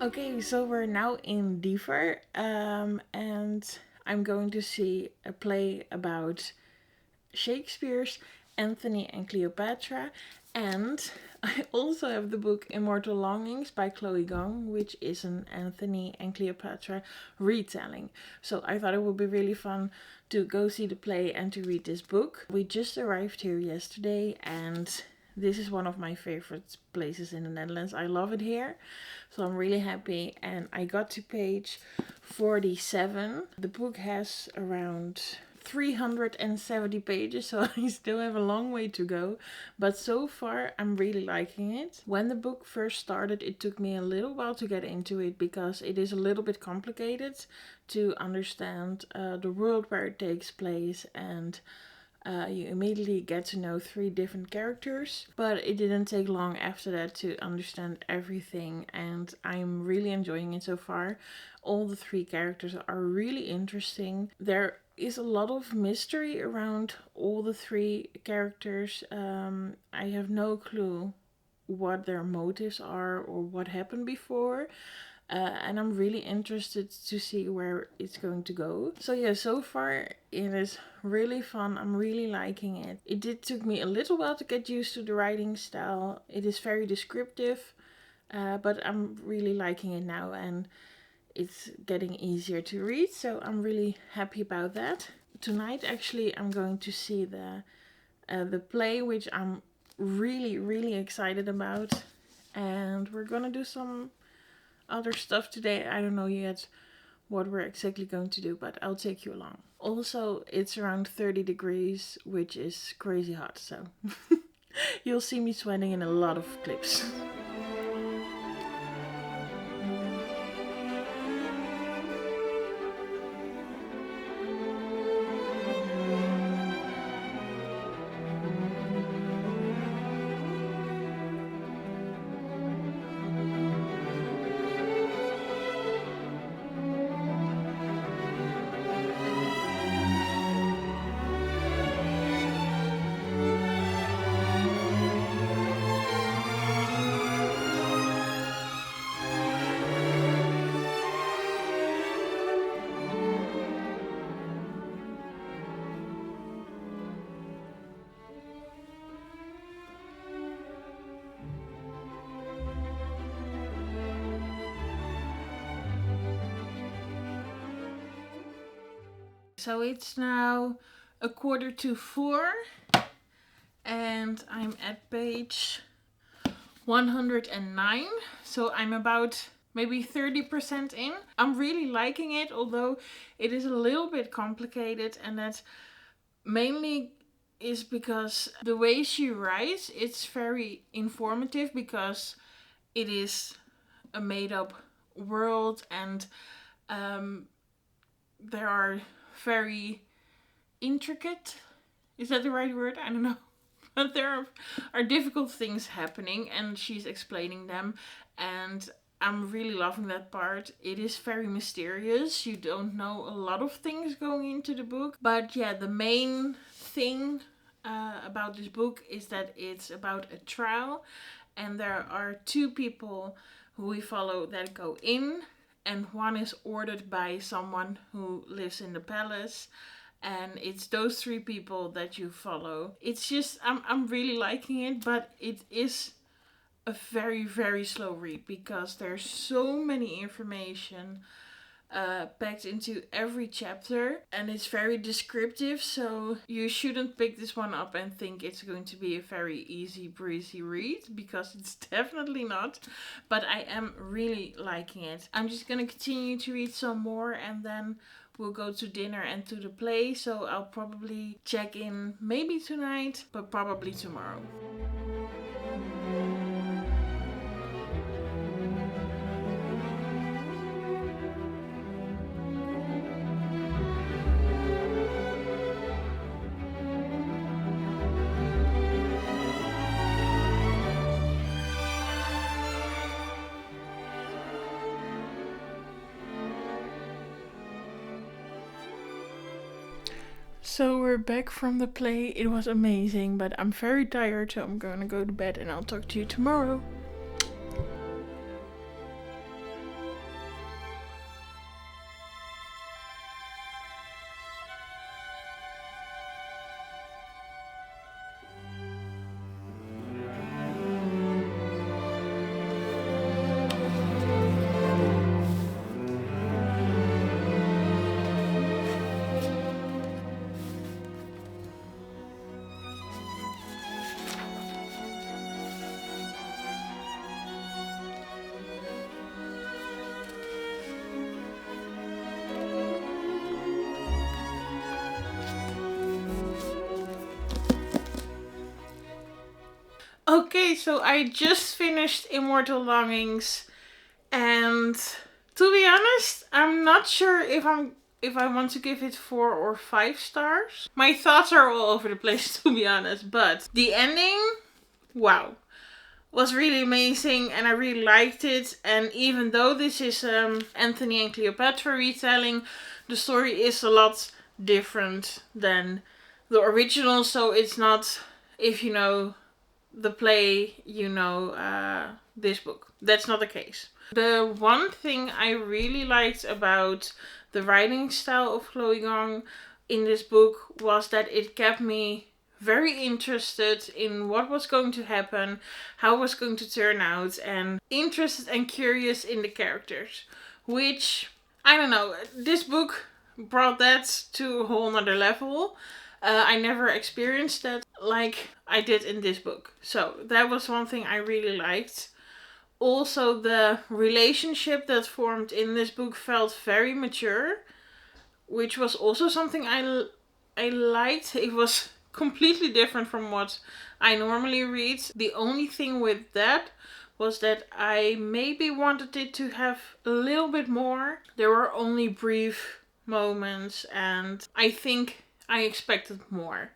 Okay, so we're now in Diever, and I'm going to see a play about Shakespeare's Antony and Cleopatra, and I also have the book Immortal Longings by Chloe Gong, which is an Antony and Cleopatra retelling. So I thought it would be really fun to go see the play and to read this book. We just arrived here yesterday, and this is one of my favorite places in the Netherlands. I love it here, so I'm really happy. And I got to page 47. The book has around 370 pages, so I still have a long way to go. But so far, I'm really liking it. When the book first started, it took me a little while to get into it because it is a little bit complicated to understand the world where it takes place, and you immediately get to know 3 different characters, but it didn't take long after that to understand everything, and I'm really enjoying it so far. All the 3 characters are really interesting. There is a lot of mystery around all the 3 characters. I have no clue what their motives are or what happened before. And I'm really interested to see where it's going to go. So yeah, so far it is really fun. I'm really liking it. It did took me a little while to get used to the writing style. It is very descriptive, but I'm really liking it now, and it's getting easier to read. So I'm really happy about that. Tonight, actually, I'm going to see the play, which I'm really excited about, and we're gonna do some other stuff today. I don't know yet what we're exactly going to do, but I'll take you along. Also, it's around 30 degrees, which is crazy hot, so you'll see me sweating in a lot of clips. So it's now 3:45, and I'm at page 109. So I'm about maybe 30% in. I'm really liking it, although it is a little bit complicated, and that mainly is because the way she writes, it's very informative because it is a made-up world, and there are very intricate, is that the right word? I don't know. But there are difficult things happening, and she's explaining them, and I'm really loving that part. It is very mysterious. You don't know a lot of things going into the book. But yeah, the main thing about this book is that it's about a trial, and there are 2 people who we follow that go in, and one is ordered by someone who lives in the palace, and it's those 3 people that you follow. It's just, I'm really liking it, but it is a very slow read because there's so many information packed into every chapter, and it's very descriptive, so you shouldn't pick this one up and think it's going to be a very easy breezy read, because it's definitely not. But I am really liking it. I'm just gonna continue to read some more, and then we'll go to dinner and to the play, so I'll probably check in maybe tonight, but probably tomorrow. So we're back from the play. It was amazing, but I'm very tired, so I'm gonna go to bed, and I'll talk to you tomorrow. Okay, so I just finished Immortal Longings, and to be honest, I'm not sure if I want to give it 4 or 5 stars. My thoughts are all over the place, to be honest, but the ending, wow, was really amazing and I really liked it. And even though this is Antony and Cleopatra retelling, the story is a lot different than the original, so it's not, if you know the play, you know this book. That's not the case. The one thing I really liked about the writing style of Chloe Gong in this book was that it kept me very interested in what was going to happen, how it was going to turn out, and interested and curious in the characters. Which, I don't know, this book brought that to a whole nother level. I never experienced that like I did in this book. So that was one thing I really liked. Also, the relationship that formed in this book felt very mature, which was also something I liked. It was completely different from what I normally read. The only thing with that was that I maybe wanted it to have a little bit more. There were only brief moments and I think I expected more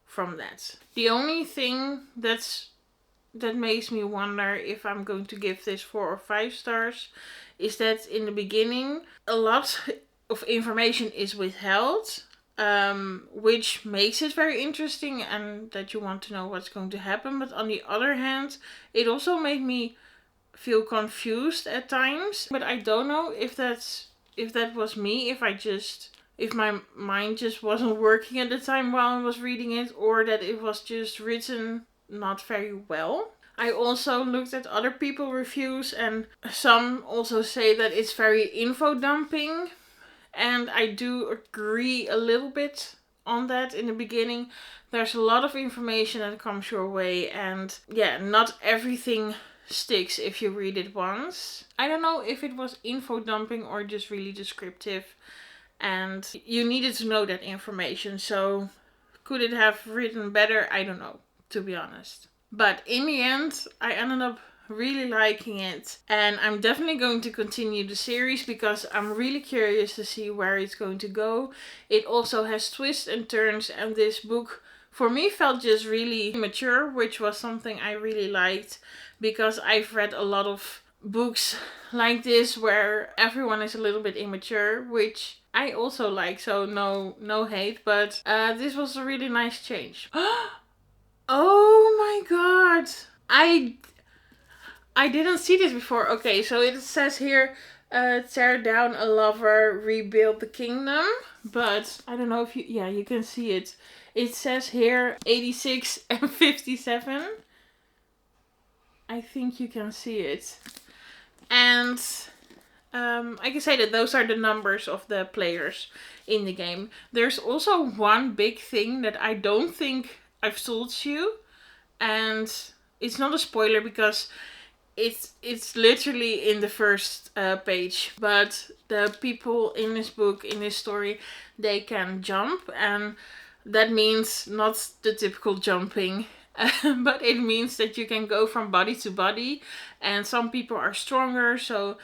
from that. The only thing that makes me wonder if I'm going to give this 4 or 5 stars is that in the beginning a lot of information is withheld, which makes it very interesting and that you want to know what's going to happen. But on the other hand, it also made me feel confused at times. But I don't know if that was me, if my mind just wasn't working at the time while I was reading it, or that it was just written not very well. I also looked at other people's reviews and some also say that it's very info dumping. And I do agree a little bit on that in the beginning. There's a lot of information that comes your way and yeah, not everything sticks if you read it once. I don't know if it was info dumping or just really descriptive and you needed to know that information. So could it have written better? I don't know, to be honest. But in the end, I ended up really liking it. And I'm definitely going to continue the series because I'm really curious to see where it's going to go. It also has twists and turns, and this book for me felt just really mature, which was something I really liked because I've read a lot of books like this where everyone is a little bit immature, which I also like, so no hate, but this was a really nice change. Oh my god! I didn't see this before. Okay, so it says here, tear down a lover, rebuild the kingdom. But I don't know if you can see it. It says here 86 and 57. I think you can see it. And I can say that those are the numbers of the players in the game. There's also one big thing that I don't think I've told you. And it's not a spoiler because it's literally in the first page. But the people in this book, in this story, they can jump. And that means not the typical jumping. But it means that you can go from body to body. And some people are stronger, so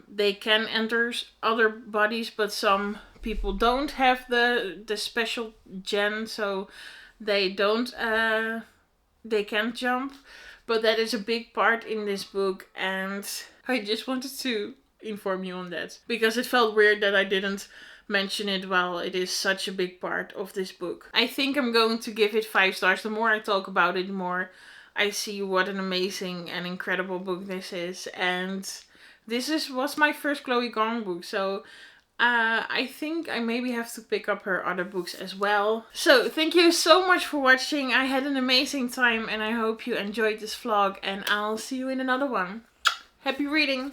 they can enter other bodies. But some people don't have the special gen, so they don't... they can't jump, but that is a big part in this book and I just wanted to inform you on that because it felt weird that I didn't mention it while it is such a big part of this book. I think I'm going to give it 5 stars. The more I talk about it, the more I see what an amazing and incredible book this is, and this was my first Chloe Gong book, so I think I maybe have to pick up her other books as well. So thank you so much for watching. I had an amazing time and I hope you enjoyed this vlog and I'll see you in another one. Happy reading!